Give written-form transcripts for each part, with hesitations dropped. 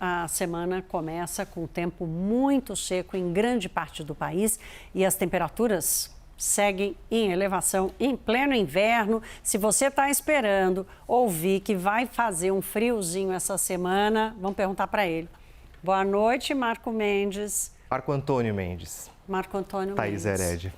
a semana começa com tempo muito seco em grande parte do país e as temperaturas seguem em elevação em pleno inverno. Se você está esperando ouvir que vai fazer um friozinho essa semana, vamos perguntar para ele. Boa noite, Marco Mendes. Marco Antônio Mendes. Marco Antônio Thaís Mendes. Heredia.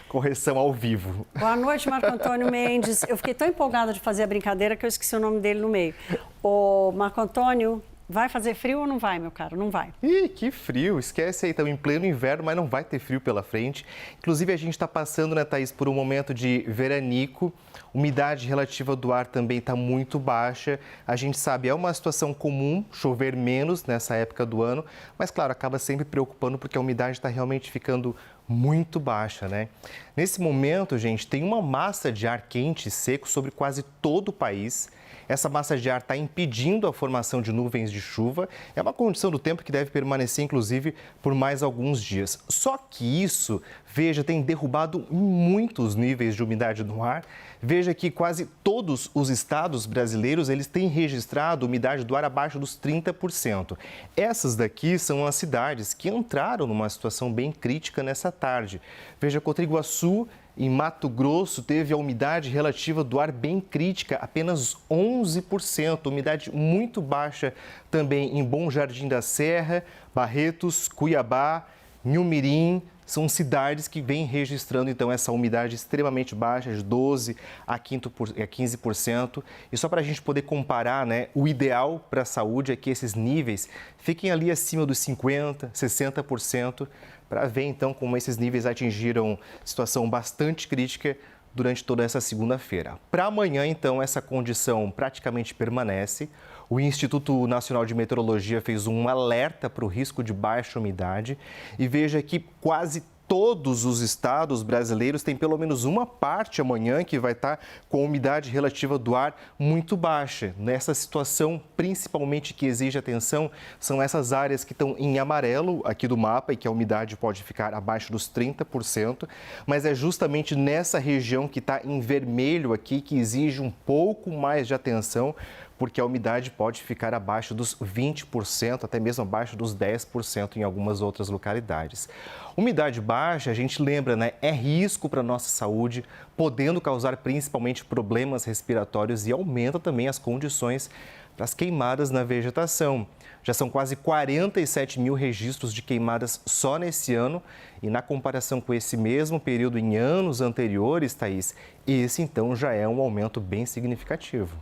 Correção ao vivo. Boa noite, Marco Antônio Mendes. Eu fiquei tão empolgada de fazer a brincadeira que eu esqueci o nome dele no meio. Ô, Marco Antônio, vai fazer frio ou não vai, meu caro? Não vai. Ih, que frio. Esquece aí, estamos em pleno inverno, mas não vai ter frio pela frente. Inclusive, a gente está passando, né, Thaís, por um momento de veranico. Umidade relativa do ar também está muito baixa. A gente sabe, é uma situação comum chover menos nessa época do ano, mas, claro, acaba sempre preocupando porque a umidade está realmente ficando muito baixa, né? Nesse momento, gente, tem uma massa de ar quente e seco sobre quase todo o país. Essa massa de ar está impedindo a formação de nuvens de chuva. É uma condição do tempo que deve permanecer, inclusive, por mais alguns dias. Só que isso, veja, tem derrubado muitos níveis de umidade no ar. Veja que quase todos os estados brasileiros, eles têm registrado umidade do ar abaixo dos 30%. Essas daqui são as cidades que entraram numa situação bem crítica nessa tarde. Veja, Cotriguaçu, em Mato Grosso, teve a umidade relativa do ar bem crítica, apenas 11%, umidade muito baixa também em Bom Jardim da Serra, Barretos, Cuiabá, Inhumirim. São cidades que vêm registrando, então, essa umidade extremamente baixa, de 12% a 15%. E só para a gente poder comparar, né, o ideal para a saúde é que esses níveis fiquem ali acima dos 50%, 60%, para ver, então, como esses níveis atingiram situação bastante crítica durante toda essa segunda-feira. Para amanhã, então, essa condição praticamente permanece. O Instituto Nacional de Meteorologia fez um alerta para o risco de baixa umidade e veja que quase todos os estados brasileiros têm pelo menos uma parte amanhã que vai estar com a umidade relativa do ar muito baixa. Nessa situação, principalmente que exige atenção, são essas áreas que estão em amarelo aqui do mapa e que a umidade pode ficar abaixo dos 30%, mas é justamente nessa região que está em vermelho aqui que exige um pouco mais de atenção, porque a umidade pode ficar abaixo dos 20%, até mesmo abaixo dos 10% em algumas outras localidades. Umidade baixa, a gente lembra, né, é risco para a nossa saúde, podendo causar principalmente problemas respiratórios e aumenta também as condições para as queimadas na vegetação. Já são quase 47 mil registros de queimadas só nesse ano e na comparação com esse mesmo período em anos anteriores, Thaís, esse então já é um aumento bem significativo.